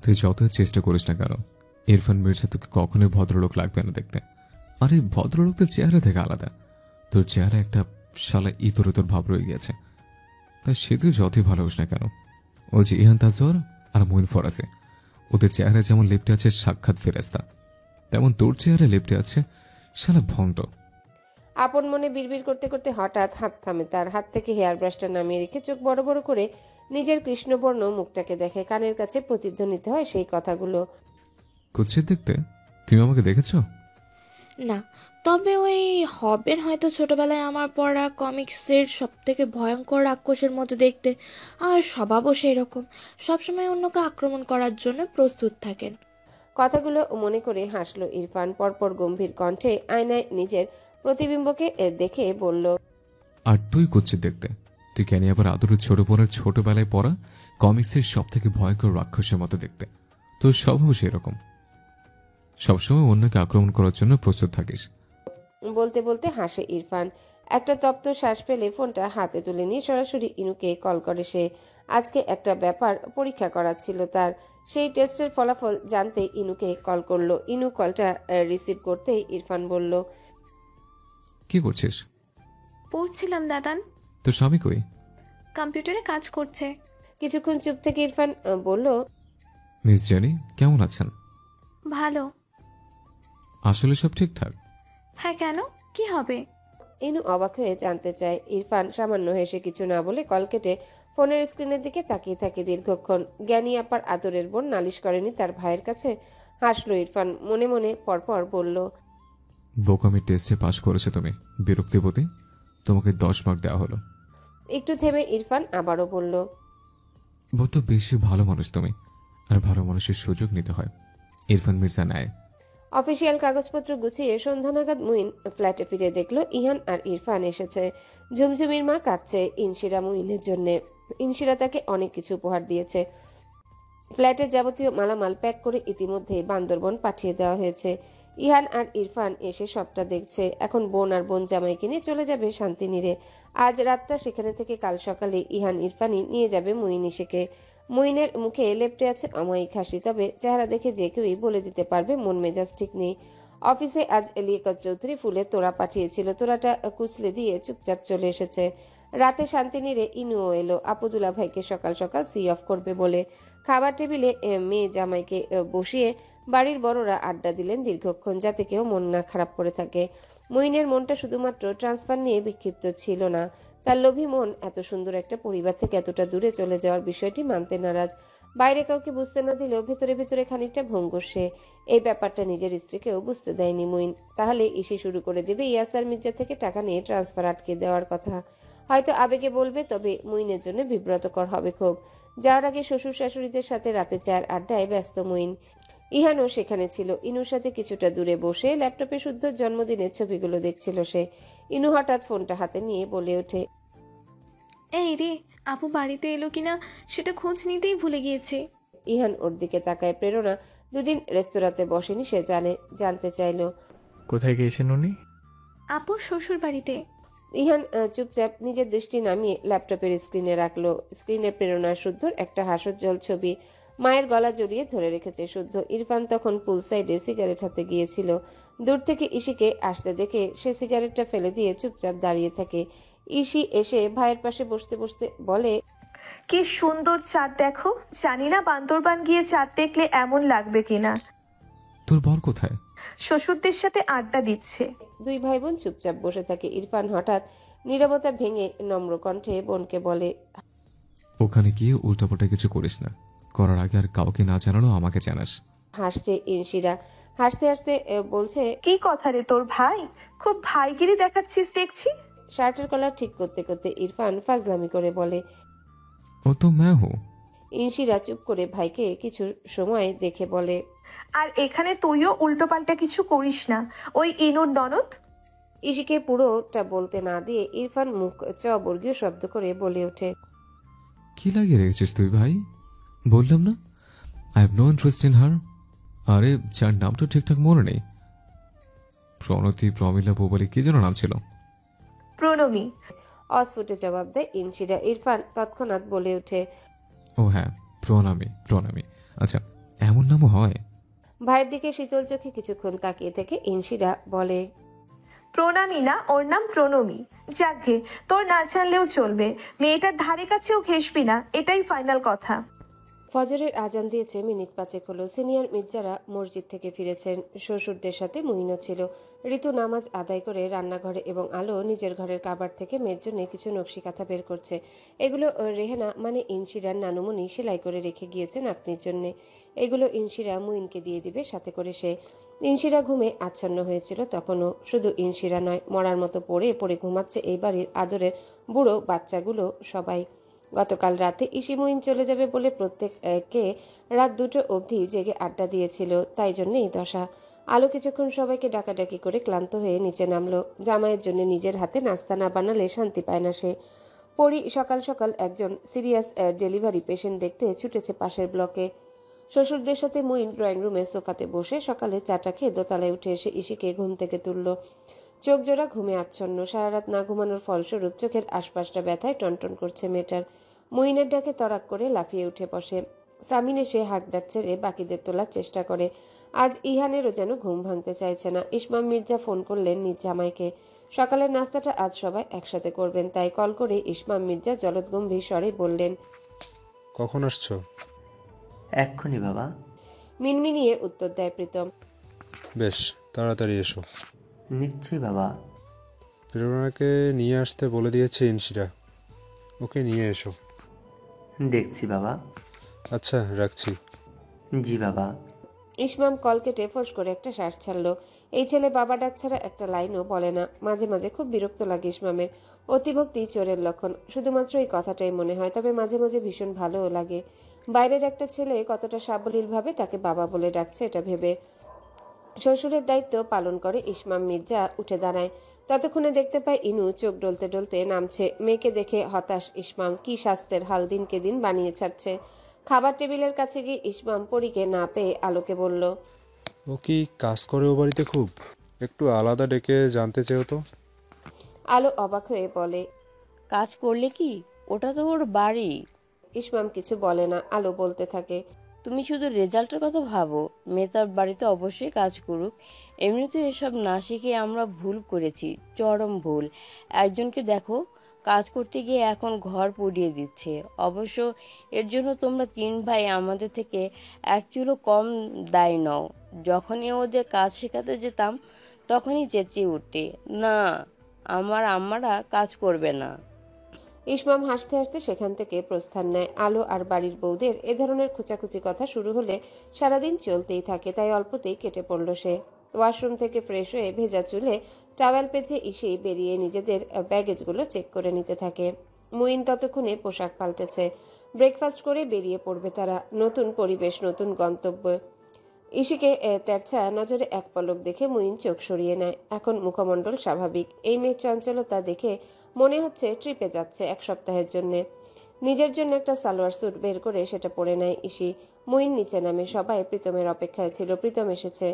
তুই যতই চেষ্টা করিস না কেন, ইরফান মির্জা তোকে কখনোই ভদ্রলোক লাগবে না দেখতে। আর এই ভদ্রলোকদের চেহারা থেকে আলাদা, তোর চেহারা একটা শালা ইতর ভাব রয়ে গেছে। তাই সে তুই যতই ভালোবাস না কেন, ও যে ইহান তাজওয়ার আর মইন ফরাসি, ওদের চেহারা যেমন লেপটে আছে সাক্ষাৎ ফেরেস্তা, তেমন তোর চেহারা লেপটে আছে শালা ভণ্ড। আপন মনে বিড়বিড় করতে করতে হঠাৎ হাত থামে তার। হাত থেকে হেয়ার ব্রাশটা নামিয়ে রেখে চোখ বড় বড় করে নিজের কৃষ্ণবর্ণ মুখটাকে দেখে। কানের কাছে প্রতিধ্বনিত হয় সেই কথাগুলো। কুৎসিত দেখতে, তুমি আমাকে দেখেছ? না, তবে ওই হবেন হয়তো ছোটবেলায় আমার পড়া কমিক্সের সব থেকে ভয়ঙ্কর রাক্ষসের মতো দেখতে, আর স্বভাবও সেই রকম, সবসময় অন্যকে আক্রমণ করার জন্য প্রস্তুত থাকেন। কথাগুলো মনে করে হাসলো ইরফান। পরপর গম্ভীর কণ্ঠে আয়নায় নিজের প্রতিবিম্বকে দেখে বলল, আর তুই কুৎসিত দেখতে, তুই কেন আবার আদরের ছোট বোনের ছোটবেলায় পড়া কমিক্সের সব থেকে ভয়ঙ্কর রাক্ষসের মতো দেখতে। তোর স্বভাব সেরকম, সবসময় অন্যকে আক্রমণ করার জন্য প্রস্তুত থাকিস। বলতে বলতে হাসে ইরফান। একটা তপ্ত শ্বাস ফেলে ফোনটা হাতে তুলে নিয়ে সরাসরি ইনুকে কল করে সে। আজকে একটা ব্যাপার পরীক্ষা করাচ্ছিল তার। সেই টেস্টের ফলাফল জানতে ইনুকে কল করলো। ইনু কলটা রিসিভ করতেই ইরফান বলল, কি করছিস? পড়ছিলাম দাদান। তোর স্বামী কই? কম্পিউটারে কাজ করছে। কিছুক্ষণ চুপ থেকে ইরফান বলল, মিস জেনি কেমন আছেন? ভালো। আসলে সব ঠিকঠাক? হ্যাঁ, কেন, কি হবে? ইনু অবাক হয়ে জানতে চায়। ইরফান সামান্য হেসে কিছু না বলে কল কেটে ফোনের স্ক্রিনের দিকে তাকিয়ে থাকে দীর্ঘক্ষণ। জ্ঞানী আপার আদরের বোন নালিশ করেনি তার ভাইয়ের কাছে। হাসলো ইরফান, মনে মনে পরপর বলল, বোকামি টেস্টে পাশ করেছে তুমি, বিরক্তিবোধে তোমাকে 10 মার্ক দেওয়া হলো। একটু থেমে ইরফান আবারও বলল, বড্ড বেশি ভালো মানুষ তুমি, আর ভালো মানুষের সুযোগ নিতে হয়। ইরফান মির্জা নেয়। অফিসিয়াল কাগজপত্র গুছিয়ে সন্ধ্যা নাগাদ মুইন ফ্ল্যাটে ফিরে দেখলো ইহান আর ইরফান এসেছে। ঝুমঝুমির মা কাঁদছে ইনশিরা মুইনের জন্যে। ইনশিরা তাকে অনেক কিছু উপহার দিয়েছে। ফ্ল্যাটের যাবতীয় মালামাল প্যাক করে ইতিমধ্যেই বান্দরবন পাঠিয়ে দেওয়া হয়েছে। ইহান আর ইরফান এসে সবটা দেখছে। এখন বোন আর বোন জামাইকে নিয়ে চলে যাবে শান্তিনীরে। আজ রাতটা সেখানে থেকে কাল সকালে ইহান ইরফানই নিয়ে যাবে মুইন ইসেকে। মুইনের মুখে লেপ্টে আছে অমায়িক হাসি, তবে চেহারা দেখে যে কেউই বলে দিতে পারবে মন মেজাজ ঠিক নেই। অফিসে আজ লিয়াকত চৌধুরী ফুলের তোড়া পাঠিয়েছিল। তোড়াটা কুচলে দিয়ে চুপচাপ চলে এসেছে। রাতে শান্তিনীরে ইনুও এলো আপুদুলা ভাইকে সকাল সকাল সি অফ করবে বলে। খাবার টেবিলে মেয়ে জামাইকে বসিয়ে বাড়ির বড়রা আড্ডা দিলেন দীর্ঘক্ষণ, যাতে কেউ মন না খারাপ করে থাকে। মুইনের মনটা শুধুমাত্র ট্রান্সফার নিয়ে বিক্ষিপ্ত ছিল না। তার লোভী মন এত সুন্দর একটা পরিবার থেকে এতটা দূরে চলে যাওয়ার বিষয়টি মানতে নারাজ। বাইরে কাউকে বুঝতে না দিলেও ভেতরে ভেতরে খানিকটা ভঙ্গুর সে। এই ব্যাপারটা নিজের স্ত্রীকেও বুঝতে দেয়নি মুইন। তাহলে ইসি শুরু করে দেবে ইয়াসার মির্জা থেকে টাকা নিয়ে ট্রান্সফার আটকে দেওয়ার কথা। হয়তো আবেগে বলবে, তবে মুইনের জন্য বিব্রতকর হবে খুব। যাওয়ার আগে শ্বশুর শাশুড়িদের সাথে রাতে চায়ের আড্ডায় ব্যস্ত মুইন। ইহানও সেখানে ছিল। ইনুর সাথে কিছুটা দূরে বসে ল্যাপটপে শুদ্ধ জন্মদিনের ছবিগুলো দেখছিল সে। ইনু হঠাৎ ফোনটা হাতে নিয়ে বলে ওঠে, এই রে, আপু বাড়িতে এলো কিনা সেটা খোঁজ নিতেই ভুলে গিয়েছি। ইহান ওর দিকে তাকায়। প্রেরণা দুদিন রেস্তোরাঁতে বসেনি সে জানতে চাইল, কোথায় গিয়েছেন উনি? আপুর শ্বশুর বাড়িতে। ইহান চুপচাপ নিজের দৃষ্টি নামিয়ে ল্যাপটপের স্ক্রিনে রাখলো। স্ক্রিনে প্রেরণার শুদ্ধর একটা হাস্যোজ্জ্বল ছবি। মায়ের গলা জড়িয়ে ধরে রেখেছে শুদ্ধ। ইরফান তখন পুল সাইডে সিগারেট হাতে গিয়েছিল। দূর থেকে ইসিকে আসতে দেখে সে সিগারেটটা ফেলে দিয়ে চুপচাপ দাঁড়িয়ে থাকে। ইসি এসে ভাইয়ের পাশে বসতে বসতে বলে, কি সুন্দর চাঁদ দেখো। জানি না বান্দরবান গিয়ে চাঁদ দেখলে এমন লাগবে কিনা। তোর বর কোথায়? শ্বশুরদের সাথে আড্ডা দিচ্ছে। দুই ভাই বোন চুপচাপ বসে থাকে। ইরফান হঠাৎ নীরবতা ভেঙে নম্র কণ্ঠে বোনকে বলে, ওখানে গিয়ে উল্টাপাল্টা কিছু করিস না। করার আগে আর কাউকে না জানানো আমাকে জানাস। হাসছে ইনশিরা। হাসতে হাসতে বলছে, কি কথা রে তোর ভাই, খুব ভাইগিরি দেখাচ্ছিস দেখছি। শার্টের কলার ঠিক করতে করতে ইরফান ফাজলামি করে বলে। ও তো ম্যা হু। ইনশিরা চুপ করে ভাইকে কিছু সময় দেখে বলে, আর এখানে তুইও উল্টোপাল্টা কিছু করিস না, ওই ইনুর ননদ। ইশিকে পুরোটা বলতে না দিয়ে ইরফান মুখ বর্গীয় শব্দ করে বলে ওঠে, কি লাগিয়ে রেখেছিস তুই ভাই? বললাম না, I have no interest in her. আরে যার নামটা ঠিকঠাক মনে নেই, প্রণতি, প্রমিলা, বলে কি যেন নাম ছিল। প্রণমী। অস্ফুটে জবাব দেয় ইনশিরা। ইরফান তৎক্ষণাৎ বলে ওঠে, ও হ্যাঁ, প্রণামী প্রণামী। আচ্ছা, এমন নামও হয়? ভাইয়ের দিকে শীতল চোখে কিছুক্ষণ তাকিয়ে থেকে ইনশিরা বলে, প্রণামী না, ওর নাম প্রণমী। যাকগে, তোর না জানলেও চলবে। মেয়েটার ধারে কাছেও ঘেসবি না, এটাই ফাইনাল কথা। ফজরের আজান দিয়েছে মিনিট পাঁচেক হলো। সিনিয়র মির্জারা মসজিদ থেকে ফিরেছেন। শ্বশুরদের সাথে মুইনও ছিল। ঋতু নামাজ আদায় করে রান্নাঘরে এবং আলো নিজের ঘরের কাবার থেকে মেয়ের জন্য কিছু নকশি কাঁথা বের করছে। এগুলো রেহেনা মানে ইনশিরার নানুমণি সেলাই করে রেখে গিয়েছে নাতনির জন্য। এগুলো ইনশিরা মুইনকে দিয়ে দিবে সাথে করে সে। ইনশিরা ঘুমে আচ্ছন্ন হয়েছিল তখনও। শুধু ইনশিরা নয়, মরার মতো পড়ে পড়ে ঘুমাচ্ছে এই বাড়ির আদরের বুড়ো বাচ্চাগুলো সবাই। গতকাল রাতে ইসিমুইন চলে যাবে বলে প্রত্যেককে রাত 2টো অবধি জেগে আড্ডা দিয়েছিল, তাই জন্যই দশা। আলো কিছুক্ষণ সবাইকে ডাকাডাকি করে ক্লান্ত হয়ে নিচে নামলো। জামাইয়ের জন্য নিজের হাতে নাস্তা না বানালে শান্তি পায় না সে। পরি সকাল সকাল একজন সিরিয়াস ডেলিভারি পেশেন্ট দেখতে ছুটেছে পাশের ব্লকে। শ্বশুরদের সাথে মুইন ড্রয়িং রুমে সোফাতে বসে সকালে চাটা খেয়ে দোতলায় উঠে এসে ইসিকে ঘুম থেকে তুলল। চোখ জোড়া ঘুমে আচ্ছন্ন। সারা রাত না ঘুমানোর ফলস্বরূপ চোখের আশপাশটা ব্যথায় টনটন করছে মেয়েটার। মুইনের ডাকে তরাক করে লাফিয়ে উঠে বসে। সামিন এসে হাঁক ডাক ছেড়ে বাকিদের তোলার চেষ্টা করে। আজ ইহানেরও যেন ঘুম ভাঙতে চাইছে না। ইসমাম মির্জা ফোন করলেন নিজ জামাইকে। সকালের নাস্তাটা আজ সবাই একসাথে করবেন, তাই কল করে ইসমাম মির্জা জলদগম্ভীর স্বরে বললেন, কখন আসছো? এক্ষুনি বাবা। মিনমিনিয়ে উত্তর দেয় প্রীতম। বেশ, তাড়াতাড়ি এসো। নিশ্চয়ই বাবা। প্রেরণাকে নিয়ে আসতে বলে দিয়েছে ইনশিরা, ওকে নিয়ে এসো। দেখছি বাবা। আচ্ছা, রাখছি। জি বাবা। ইসমাম কল কেটে ফোঁস করে একটা শ্বাস ছাড়ল। এই ছেলে বাবা ডাক ছাড়া একটা লাইনও বলে না। মাঝে মাঝে খুব বিরক্ত লাগে ইসমামের। অতিভক্তি চোরের লক্ষণ, শুধুমাত্র এই কথাটাই মনে হয়। তবে মাঝে মাঝে ভীষণ ভালোও লাগে। বাইরের একটা ছেলে কতটা সাবলীলভাবে তাকে বাবা বলে ডাকছে এটা ভেবে। শ্বশুরের দায়িত্ব পালন করে ইসমাম মির্জা উঠে দাঁড়ায়। ততক্ষণে দেখতে পায় ইনু চোখ ডলতে ডলতে নামছে। মেয়েকে দেখে হতাশ ইসমাম। কি স্বাস্থ্যের হাল দিনকে দিন বানিয়ে ছাড়ছে। খাবার টেবিলের কাছে গিয়ে ইসমাম পরীকে না পেয়ে আলোকে বলল, ও কি কাজ করে ও বাড়িতে? খুব একটু আলাদা ডেকে জানতে চেও তো। আলো অবাক হয়ে বলে, কাজ করলে কি? ওটা তো ওর বাড়ি। ইসমাম কিছু বলে না। আলো বলতে থাকে, তুমি শুধু রেজাল্টের কথা ভাবো। মেয়ে তার বাড়িতে অবশ্যই কাজ করুক। এমনিতে এসব না শিখে আমরা ভুল করেছি, চরম ভুল। একজনকে দেখো কাজ করতে গিয়ে এখন ঘর পুড়িয়ে দিচ্ছে। অবশ্য এর জন্য তোমরা 3 ভাই আমাদের থেকে 1 চুলো কম দায় নও। যখনই ওদের কাজ শেখাতে যেতাম তখনই চেঁচিয়ে উঠতে, না আমার আম্মারা কাজ করবে না। ইসমাম হাসতে হাসতে সেখান থেকে প্রস্থান নেয়। আলো আর বাড়ির বউদের এ ধরনের খুচাখুচি কথা শুরু হলে সারাদিন চলতেই থাকে, তাই অল্পতেই কেটে পড়ল সে। ওয়াশরুম থেকে ফ্রেশ হয়ে ভেজা চুলে টাওয়েল পেঁচে এসে বেরিয়ে নিজেদের ব্যাগেজগুলো চেক করে নিতে থাকে। মুইন ততক্ষণে পোশাক পাল্টেছে। ব্রেকফাস্ট করে বেরিয়ে পড়বে তারা। নতুন পরিবেশ, নতুন গন্তব্য। ইশিকে তেরছা নজরে এক পলক দেখে মুইন চোখ সরিয়ে নেয়। এখন মুখমণ্ডল স্বাভাবিক। এই মেয়ের চঞ্চলতা দেখে মনে হচ্ছে ট্রিপে যাচ্ছে 1 সপ্তাহের জন্যে। নিজের জন্য একটা সালোয়ার স্যুট বের করে সেটা পরে নেয় ইশি। মুইন নিচে নামে। সবাই প্রীতমের অপেক্ষায় ছিল। প্রীতম এসেছে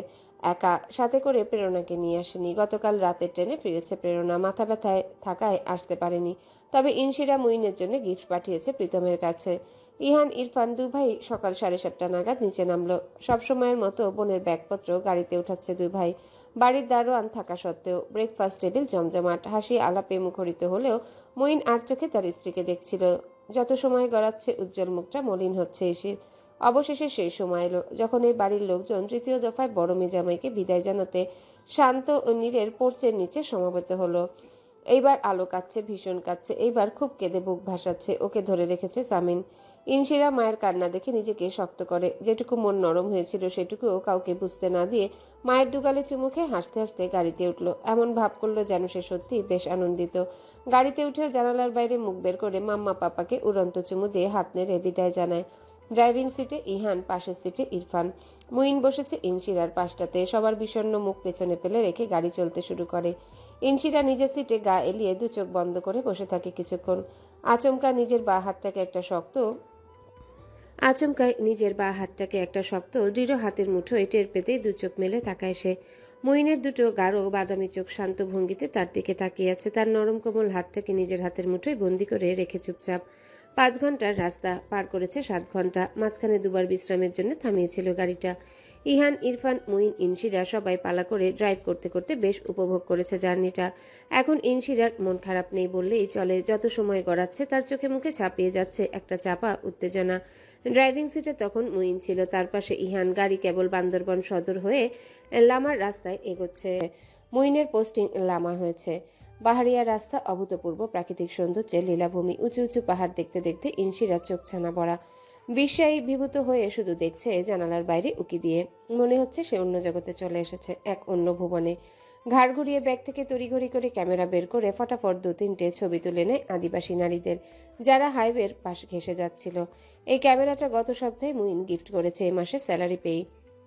একা, সাথে করে প্রেরণাকে নিয়ে আসেনি। গতকাল রাতের ট্রেনে ফিরেছে প্রেরণা। মাথা ব্যথায় থাকায় আসতে পারেনি। তবে ইনশিরা মুইনের জন্য গিফট পাঠিয়েছে প্রীতমের কাছে। ইহান ইরফান 2 ভাই সকাল 7:30 নাগাদ নিচে নামলো। সবসময়ের মতো বোনের ব্যাগপত্র গাড়িতে উঠাচ্ছে 2 ভাই। বাড়ির দারোয়ান থাকা সত্ত্বেও ব্রেকফাস্ট টেবিল জমজমাট। হাসি আলাপে মুখরিত হলেও মুইন আর চোখে তার স্ত্রীকে দেখছিল। যত সময় গড়াচ্ছে উজ্জ্বল মুখটা মলিন হচ্ছে ইসির। অবশেষে সেই সময় এলো যখন এই বাড়ির লোকজন 3য় দফায় বড় মেজামাইকে বিদায় জানাতে শান্ত ও নীরের পোর্চের নিচে সমবেত হলো। এইবার আলো কাচ্ছে, ভীষণ কাচ্ছে। এইবার খুব কেঁদে বুক ভাসাচ্ছে। ওকে ধরে রেখেছে সামিন। ইনশিরা মায়ের কান্না দেখে নিজেকে শক্ত করে। যেটুকু মন নরম হয়েছিল সেটুকুও কাউকে বুঝতে না দিয়ে মায়ের দুগালে চুমু খেয়ে হাসতে হাসতে গাড়িতে উঠল। এমন ভাব করলো যেন সে সত্যি বেশ আনন্দিত। গাড়িতে উঠেও জানালার বাইরে মুখ বের করে মাম্মা পাপাকে উড়ন্ত চুমু দিয়ে হাত নেড়ে বিদায় জানায়। ড্রাইভিং সিটে ইহান, পাশের সিটে ইরফান। মুইন বসেছে ইনশিরার পাশটাতে। সবার বিষণ্ণ মুখ পেছনে ফেলে রেখে গাড়ি চলতে শুরু করে। ইনশিরা নিজের সিটে গা এলিয়ে 2 চোখ বন্ধ করে বসে থাকে কিছুক্ষণ। আচমকায় নিজের বা হাতটাকে একটা শক্ত দৃঢ় হাতের মুঠোয় টের পেতেই 2 চোখ মেলে তাকায় সে। মুইনের দুটো গাঢ় বাদামি চোখ শান্ত ভঙ্গিতে তার দিকে তাকিয়ে আছে। তার নরম কোমল হাতটাকে নিজের হাতের মুঠোয় বন্দি করে রেখে চুপচাপ। 5 ঘন্টার রাস্তা পার করেছে 7 ঘন্টা। মাঝখানে দুবার বিশ্রামের জন্য থামিয়েছিল গাড়িটা। ইহান, ইরফান, মুইন, ইনশিরা সবাই পালা করে ড্রাইভ করতে করতে বেশ উপভোগ করেছে জার্নিটা। এখন ইনশিরার মন খারাপ নেই বললেই চলে। যত সময় গড়াচ্ছে তার চোখে মুখে ছাপিয়ে যাচ্ছে একটা চাপা উত্তেজনা। ড্রাইভিং সিটে তখন মুইন ছিল, তার পাশে ইহান। গাড়ি কেবল বান্দরবন সদর হয়ে লামার রাস্তায় এগোচ্ছে। মুইনের পোস্টিং লামা হয়েছে। পাহাড়িয়া রাস্তা, অভূতপূর্ব প্রাকৃতিক সৌন্দর্যে লীলাভূমি। উঁচু উঁচু পাহাড় দেখতে দেখতে ইনশিরার চোখ ছানা পড়া। বিস্ময়ে বিভূত হয়ে শুধু দেখছে জানালার বাইরে উকি দিয়ে। মনে হচ্ছে সে অন্য জগতে চলে এসেছে, এক অন্য ভুবনে। ঘাড় ঘুরিয়ে ব্যাগ থেকে তড়িঘড়ি করে ক্যামেরা বের করে ফটাফট 2-3টে ছবি তুলে নেয় আদিবাসী নারীদের, যারা হাইওয়ের পাশ ঘেঁষে যাচ্ছিল। এই ক্যামেরাটা গত সপ্তাহে মুইন গিফট করেছে এই মাসে স্যালারি পেয়ে।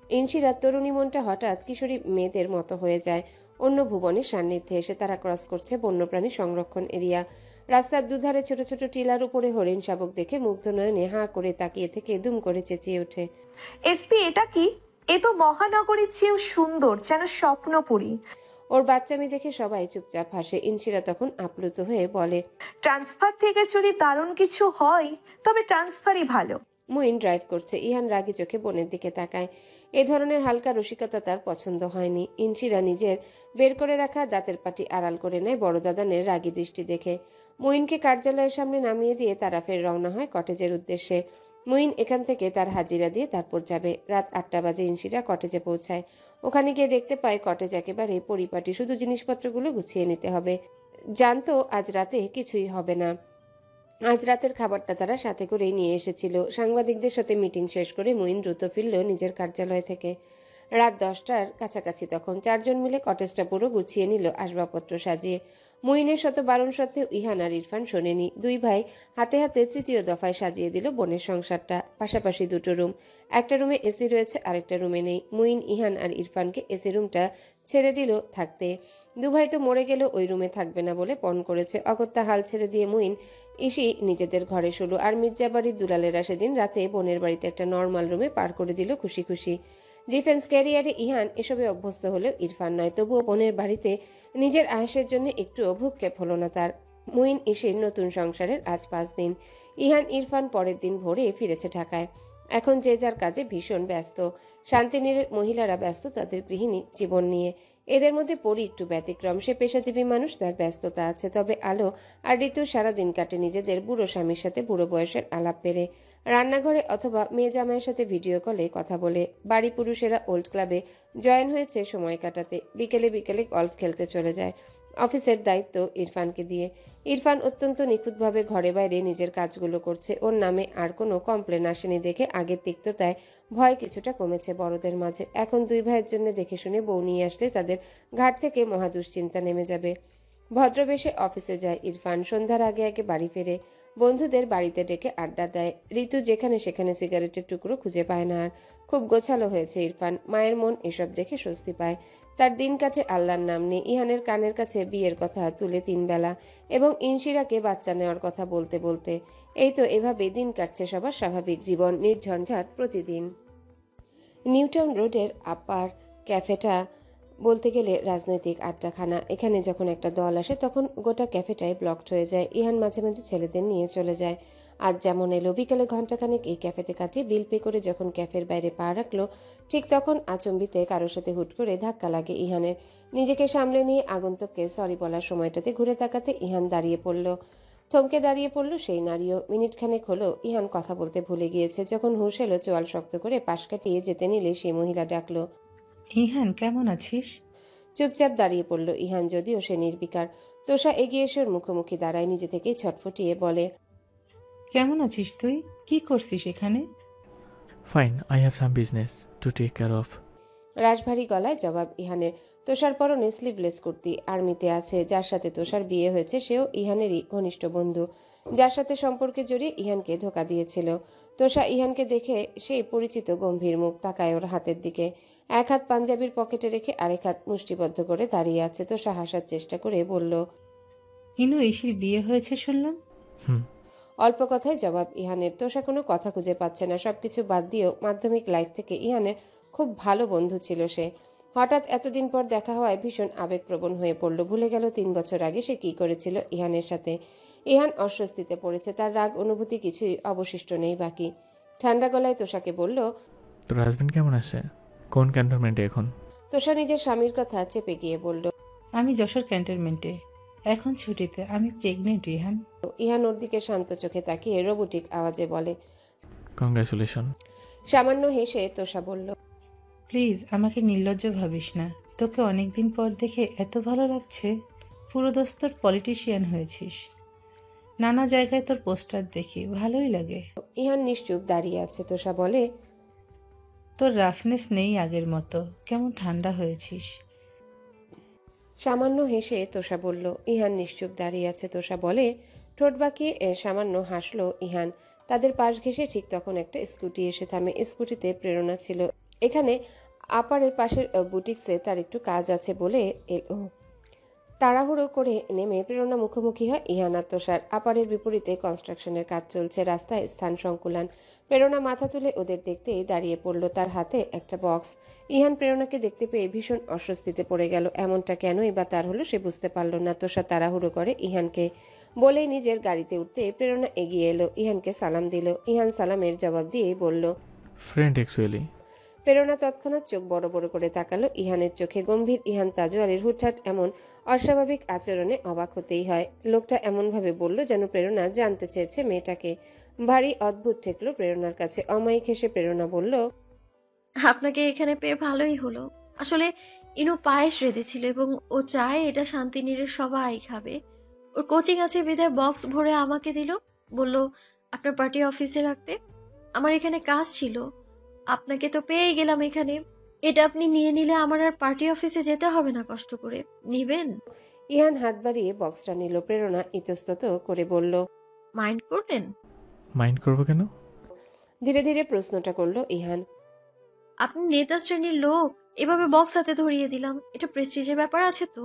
ইনশিরার তরুণী মনটা হঠাৎ কিশোরী মেয়েদের মতো হয়ে যায়। অন্য ভুবনের সান্নিধ্যে এসে তারা ক্রস করছে বন্যপ্রাণী সংরক্ষণ এরিয়া। রাস্তার দুধারে ছোট ছোট টিলার উপরে হরিণ শাবক দেখে মুগ্ধ নয়নে হাঁ করে তাকিয়ে থেকে দুম করে চেঁচিয়ে ওঠে, এসপি এটা কি? এ তো মহানগরীর চেয়েও সুন্দর, যেন স্বপ্নপুরী। ওর বাচ্চামি দেখে সবাই চুপচাপ হাসে। ইনশিরা তখন আপ্লুত হয়ে বলে, ট্রান্সফার থেকে যদি দারুণ কিছু হয় তবে ট্রান্সফারই ভালো। মুইন ড্রাইভ করছে। ইহান রাগি চোখে বোনের দিকে তাকায়। এ ধরনের হালকা রসিকতা তার পছন্দ হয়নি। ইনশিরা নিজের বের করে রাখা দাঁতের পাটি আড়াল করে নেয় বড় দাদানের রাগী দৃষ্টি দেখে। মুইনকে কার্যালয়ের সামনে নামিয়ে দিয়ে তারা ফের রওনা হয় কটেজের উদ্দেশ্যে। মুইন এখান থেকে তার হাজিরা দিয়ে তারপর যাবে। রাত 8টা বাজে ইনশিরা কটেজে পৌঁছায়। ওখানে গিয়ে দেখতে পায় কটেজ একেবারে পরিপাটি, শুধু জিনিসপত্রগুলো গুছিয়ে নিতে হবে। জানতো আজ রাতে কিছুই হবে না। আজ রাতের খাবারটা তারা সাথে করেই নিয়ে এসেছিল। সাংবাদিকদের সাথে মিটিং শেষ করে মুইন দ্রুত ফিরল নিজের কার্যালয় থেকে। রাত 10টার কাছাকাছি তখন 4 জন মিলে কটেজটা পুরো গুছিয়ে নিল আসবাবপত্র সাজিয়ে। মুইনের শত বারণ সত্ত্বেও ইহান আর ইরফান শোনেনি। 2 ভাই হাতে হাতে তৃতীয় দফায় সাজিয়ে দিল বোনের সংসারটা। পাশাপাশি 2টো রুম, একটা রুমে এসি রয়েছে, আরেকটা রুমে নেই। মুইন, ইহান আর ইরফানকে এসি রুমটা ছেড়ে দিল থাকতে। 2 ভাই তো মরে গেল ওই রুমে থাকবে না বলে পণ করেছে। অগত্যা হাল ছেড়ে দিয়ে মুইন, ইসি নিজেদের ঘরে শুলো। আর মির্জা বাড়ির দুলালেরা সেদিন রাতে বোনের বাড়িতে একটা নর্মাল রুমে পার করে দিল খুশি খুশি। ডিফেন্স ক্যারিয়ারে ইহান এসবে অভ্যস্ত হলেও ইরফান নয়। তবুও বোনের বাড়িতে নিজের আয়েসের জন্য একটু ভ্রুক্ষেপ হলো না তার। মুইন ইসির নতুন সংসারের আজ 5 দিন। ইহান, ইরফান পরের দিন ভোরে ফিরেছে ঢাকায়। এখন যে যার কাজে ভীষণ ব্যস্ত। শান্তিনীরের মহিলারা ব্যস্ত তাদের গৃহিণী জীবন নিয়ে। এদের মধ্যে পরি একটু ব্যতিক্রম। সে পেশাজীবী মানুষ, তার ব্যস্ততা আছে। তবে আলো আর ঋতু সারাদিন কাটে নিজেদের বুড়ো স্বামীর সাথে বুড়ো বয়সের আলাপ পেরে, রান্নাঘরে অথবা মেয়ে জামাইয়ের সাথে ভিডিও কলে কথা বলে। বাড়ি পুরুষেরা ওল্ড ক্লাবে জয়েন হয়েছে সময় কাটাতে। বিকেলে বিকেলে গল্ফ খেলতে চলে যায়। অফিসের দায়িত্ব ইরফানকে দিয়ে। ইরফান অত্যন্ত নিখুঁতভাবে ঘরে বাইরে নিজের কাজগুলো করছে। ওর নামে আর কোনো কমপ্লেন আসেনি দেখে আগের তিক্ততায় ভয় কিছুটা কমেছে বড়দের মাঝে। এখন 2 ভাইয়ের জন্য দেখে শুনে বউ নিয়ে আসলে তাদের ঘাট থেকে মহা দুশ্চিন্তা নেমে যাবে। ভদ্রবেশে অফিসে যায় ইরফান। সন্ধ্যার আগে আগে বাড়ি ফেরে। বন্ধুদের বাড়িতে ডেকে আড্ডা দেয়। ঋতু যেখানে সেখানে সিগারেটের টুকরো খুঁজে পায় না আর। খুব গোছালো হয়েছে ইরফান। মায়ের মন এসব দেখে স্বস্তি পায়। তার দিন কাটে আল্লাহর নাম নিয়ে। ইহানের কানের কাছে বিয়ের কথা তুলে 3 বেলা এবং ইনশিরাকে বাচ্চা নেওয়ার কথা বলতে বলতে। এই তো এভাবে দিন কাটছে সবার স্বাভাবিক জীবন, নির্ঝঞ্ঝাট প্রতিদিন। নিউটাউন রোডের আপার ক্যাফেটা বলতে গেলে রাজনৈতিক আড্ডাখানা। এখানে যখন একটা দল আসে তখন গোটা ক্যাফেটাই ব্লকড হয়ে যায়। ইহান মাঝে মাঝে ছেলেদের নিয়ে চলে যায়। আজ যেমন এলো, বিকেলে ঘণ্টাখানেক এই ক্যাফেতে কাটিয়ে বিল পে করে যখন ক্যাফের বাইরে পা রাখলো, ঠিক তখন আচম্বিতে কারোর সাথে হুট করে ধাক্কা লাগে ইহানের। নিজেকে সামলে নিয়ে আগন্তুককে সরি বলার সময়টাতে ঘুরে তাকাতে ইহান দাঁড়িয়ে পড়ল। থমকে দাঁড়িয়ে পড়ল সেই নারীও। মিনিটখানেক হলো ইহান কথা বলতে ভুলে গিয়েছে। যখন হুঁশ এলো, চোয়াল শক্ত করে পাশ কাটিয়ে যেতে নিলে সেই মহিলা ডাকলো, ইহান কেমন আছিস? চুপচাপ দাঁড়িয়ে পড়ল ইহান, যদিও সে নির্বিকার। তোষা এগিয়ে এসে ওর মুখোমুখি দাঁড়ায়। নিজে থেকেই ছটফটিয়ে বলে, কেমন আছিস তুই? কি করছিস এখানে? Fine, I have some business to take care of. রাশভারী গলায় জবাব ইহানের। তোষার পরনে স্লিভলেস কুর্তি। আর্মিতে আছে। যার সাথে তোষার বিয়ে হয়েছে সেও ইহানেরই ঘনিষ্ঠ বন্ধু, যার সাথে সম্পর্কে জড়িয়ে ইহানকে ধোঁকা দিয়েছিল। তোষা ইহানকে দেখে সেই পরিচিত গম্ভীর মুখ, তাকায় ওর হাতের দিকে। এক হাত পাঞ্জাবির পকেটে রেখে আরেক হাত মুষ্টিবদ্ধ করে দাঁড়িয়ে আছে। তোষা হাসার চেষ্টা করে বলল, ইনু ইসির বিয়ে হয়েছে শুনলাম। অল্প কথায় জবাব ইহানের। তোষা কোনো কথা খুঁজে পাচ্ছে না। সবকিছু বাদ দিয়েও মাধ্যমিক লাইফ থেকে ইহানের খুব ভালো বন্ধু ছিল সে। হঠাৎ এতদিন পর দেখা হওয়ায় ভীষণ আবেগপ্রবণ হয়ে পড়ল। ভুলে গেল 3 বছর আগে সে কি করেছিল ইহানের সাথে। ইহান অস্বস্তিতে পড়েছে, তার রাগ অনুভূতি কিছুই অবশিষ্ট নেই বাকি। ঠান্ডা গলায় তোষাকে বলল, তোর হাজবেন্ড কেমন আছে? কোন ক্যান্টনমেন্টে এখন? তোষা নিজের স্বামীর কথা চেপে গিয়ে বলল, আমি যশোর ক্যান্টনমেন্টে, এখন ছুটিতে। আমি প্রেগনেন্ট ইহান। ইহান ওর দিকে শান্ত চোখে তাকিয়ে রোবোটিক আওয়াজে বলে। কংগ্রাচুলেশন। সামান্য হেসে তোষা বলল, প্লিজ আমাকে নির্লজ্জ ভাবিস না। তোকে অনেকদিন পর দেখে এত ভালো লাগছে। পুরো দোস্তর পলিটিশিয়ান হয়েছিস। নানা জায়গায় তোর পোস্টার দেখি, ভালোই লাগে। ইহান নিশ্চুপ দাঁড়িয়ে আছে। তোষা বলে, তোর রাফনেস নেই আগের মতো, কেমন ঠান্ডা হয়েছিস। সামান্য হেসে তোষা বলল। ইহান নিশ্চুপ দাঁড়িয়ে আছে। তোষা বলে, ঠোঁট বাঁকিয়ে সামান্য হাসলো ইহান। তাদের পাশ ঘেঁষে ঠিক তখন একটা স্কুটি এসে থামে। স্কুটিতে প্রেরণা ছিল। এখানে আপারের পাশের বুটিক্সে তার একটু কাজ আছে বলে এলো। তাড়াহুড়ো করে নেমে প্রেরণা মুখোমুখি হয় ইহান আর তোষার। আপারের বিপরীতে কনস্ট্রাকশনের কাজ চলছে, রাস্তায় স্থান সংকুলান। প্রেরণা মাথা তুলে ওদের দেখতেই দাঁড়িয়ে পড়ল, তার হাতে একটা বক্স। ইহান প্রেরণাকে দেখতে পেয়ে ভীষণ অস্বস্তিতে পড়ে গেল। এমনটা কেনই বা তার হলো সে বুঝতে পারল না। তোষা তাড়াহুড়ো করে ইহানকে বলেই নিজের গাড়িতে উঠতে প্রেরণা এগিয়ে এলো, ইহানকে সালাম দিল। ইহান সালামের জবাব দিয়েই বলল, ফ্রেন্ড অ্যাকচুয়ালি। প্রেরণা তৎক্ষণাৎ চোখ বড় বড় করে তাকালো ইহানের চোখে। গম্ভীর ইহান তাজওয়ারের হুটহাট এমন অস্বাভাবিক আচরণে অবাক হতেই হয়। লোকটা এমনভাবে বলল যেন প্রেরণা জানতে চেয়েছে মেয়েটাকে। ভারী অদ্ভুত ঠেকলো প্রেরণার কাছে। অমায়িক হেসে প্রেরণা বলল, আপনাকে এখানে পেয়ে ভালোই হলো। আসলে ইনু পায়েস রেঁধেছিল এবং ও চায় এটা শান্তিনীরের সবাই খাবে। ওর কোচিং আছে বিধায় বক্স ভরে আমাকে দিল, বলল আপনার পার্টি অফিসে রাখতে। আমার এখানে কাজ ছিল, আপনাকে তো পেয়ে গেলাম এখানে। এটা আপনি নিয়ে নিলে আমার আর পার্টি অফিসে যেতে হবে না কষ্ট করে। নিবেন? ইহান হাত বাড়িয়ে বক্সটা নিল। প্রেরণা ইতস্তত করে বলল, মাইন্ড করলেন? মাইন্ড করবো কেন? ধীরে ধীরে প্রশ্নটা করলো ইহান। আপনি নেতা শ্রেণীর লোক, এভাবে বক্স হাতে ধরিয়ে দিলাম, এটা প্রেস্টিজের ব্যাপার আছে তো।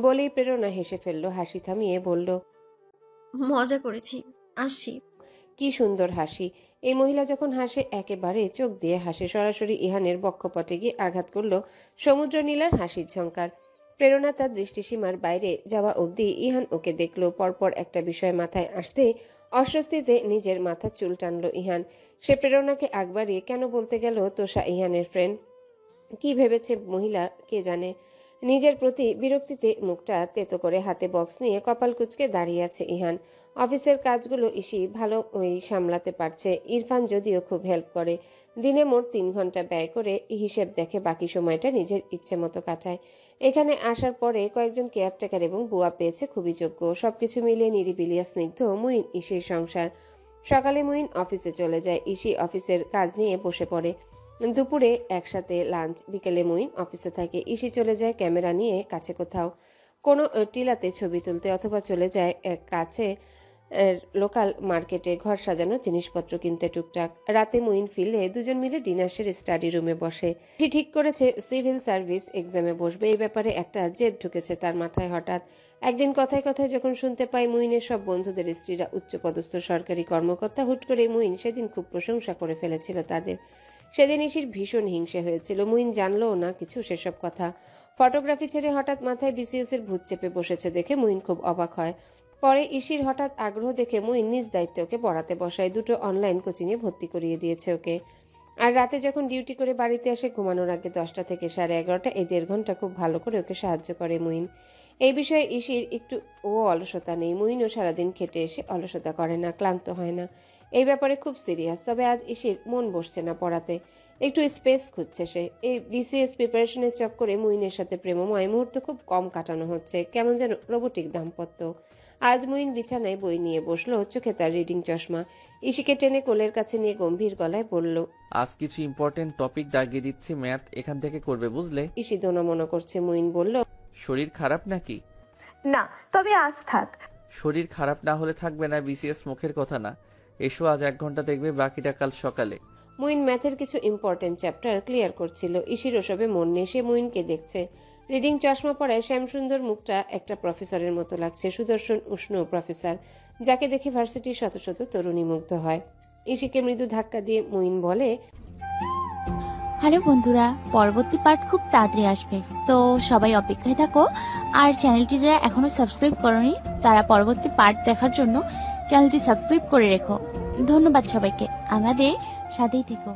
বলেই প্রেরণা হেসে ফেললো। হাসি থামিয়ে বলল, মজা করেছি, আসছি। কি সুন্দর হাসি! এই মহিলা যখন হাসে একেবারে চোখ দিয়ে হাসে। সরাসরি ইহানের বক্ষপটে গিয়ে আঘাত করলো সমুদ্র নীলার হাসির ঝঙ্কার। প্রেরণা তার দৃষ্টিসীমার বাইরে যাওয়া অবধি ইহান ওকে দেখলো। পরপর একটা বিষয় মাথায় আসতে অস্বস্তিতে নিজের মাথার চুল টানলো ইহান। সে প্রেরণাকে আগ বাড়িয়ে কেন বলতে গেল তোষা ইহানের ফ্রেন্ড? কি ভেবেছে মহিলা কে জানে। নিজের প্রতি বিরক্তিতে মুখটা তেতো করে হাতে বক্স নিয়ে কপাল কুঁচকে দাঁড়িয়ে আছে ইহান। অফিসের কাজগুলো ইসি ভালো সামলাতে পারছে। ইরফান যদিও খুব হেল্প করে। দিনে মোট 3 ঘন্টা ব্যয় করে হিসেব দেখে বাকি সময়টা নিজের ইচ্ছে মতো কাটায়। এখানে আসার পরে কয়েকজন কেয়ারটেকার এবং বুয়া পেয়েছে, খুবই যোগ্য। সবকিছু মিলিয়ে নিরিবিলিয়া স্নিগ্ধ মুইন ইসির সংসার। সকালে মুইন অফিসে চলে যায়, ইসি অফিসের কাজ নিয়ে বসে পড়ে। দুপুরে একসাথে লাঞ্চ। বিকেলে মুইন অফিসে থাকে, ইসি চলে যায় ক্যামেরা নিয়ে কাছে কোথাও, কোনো টিলাতে ছবি তুলতে, অথবা চলে যায় কাছে লোকাল মার্কেটে ঘর সাজানোর জিনিসপত্র কিনতে টুকটাক। রাতে মুইন ফিরলে দুজন মিলে ডিনার সেরে স্টাডি রুমে বসে। ঠিক করেছে সিভিল সার্ভিস এক্সামে বসবে। এই ব্যাপারে একটা জেদ ঢুকেছে তার মাথায় হঠাৎ। একদিন কথায় কথায় যখন শুনতে পাই মুইনের সব বন্ধুদের স্ত্রীরা উচ্চপদস্থ সরকারি কর্মকর্তা, হুট করে মুইন সেদিন খুব প্রশংসা করে ফেলেছিল তাদের। সেদিন ইসির ভীষণ হিংসে হয়েছিল। মুইন জানলও না কিছু সেসব কথা। ফটোগ্রাফি ছেড়ে হঠাৎ মাথায় বিসিএস এর ভূত চেপে বসেছে দেখে মুইন খুব অবাক হয়। পরে ইসির হঠাৎ আগ্রহ দেখে মুইন নিজ দায়িত্বে ওকে পড়াতে বসায়। 2টো অনলাইন কোচিংয়ে ভর্তি করিয়ে দিয়েছে ওকে। আর রাতে যখন ডিউটি করে বাড়িতে আসে ঘুমানোর আগে 10টা থেকে 11:30 এই 1.5 ঘন্টা খুব ভালো করে ওকে সাহায্য করে মুইন। এই বিষয়ে ইসির একটু অলসতা নেই। মুইনও সারাদিন খেটে এসে অলসতা করে না, ক্লান্ত হয় না। এই ব্যাপারে খুব সিরিয়াস। তবে আজ ইসির মন বসছে না পড়াতে, একটু স্পেস খুঁজছে সে। এই বিসিএস প্রিপারেশনের চক্করে মুইনের সাথে প্রেমময় মুহূর্ত খুব কম কাটানো হচ্ছে, কেমন যেন রোবোটিক দাম্পত্য। আজ মুইন বিছানায় বই নিয়ে বসলো, চোখে তার রিডিং চশমা। ইসিকে টেনে কোলের কাছে নিয়ে গম্ভীর গলায় বলল, আজ কিছু ইম্পর্টেন্ট টপিক দাগিয়ে দিচ্ছি, ম্যাথ এখান থেকে করবে বুঝলে। ইসি দোনামোনা করছে। মুইন বলল, শরীর খারাপ নাকি? না, তবে আজ থাক। শরীর খারাপ না হলে থাকবে না, বিসিএস মুখের কথা না। এসো আজ 1 ঘন্টা দেখবে, বাকিটা কাল সকালে। মুইন ম্যাথের কিছু ইম্পর্টেন্ট চ্যাপ্টার ক্লিয়ার করছিল। ইসির ওসবে মন নেই, সে মুইনকে দেখছে। রিডিং চশমা পরায় শ্যামসুন্দর মুখটা একটা প্রফেসরের মতো লাগছে, সুদর্শন উষ্ণ প্রফেসর, যাকে দেখে ভার্সিটির শত শত তরুণী মুগ্ধ হয়। ইসিকে মৃদু ধাক্কা দিয়ে মুইন বলে, হ্যালো বন্ধুরা, পরবর্তী পার্ট খুব তাড়াতাড়ি আসবে, তো সবাই অপেক্ষায় থাকো। আর চ্যানেলটি যারা এখনো সাবস্ক্রাইব করনি তারা পরবর্তী পার্ট দেখার জন্য চ্যানেলটি সাবস্ক্রাইব করে রেখো। ধন্যবাদ সবাইকে, আমাদের সাথেই থেকো।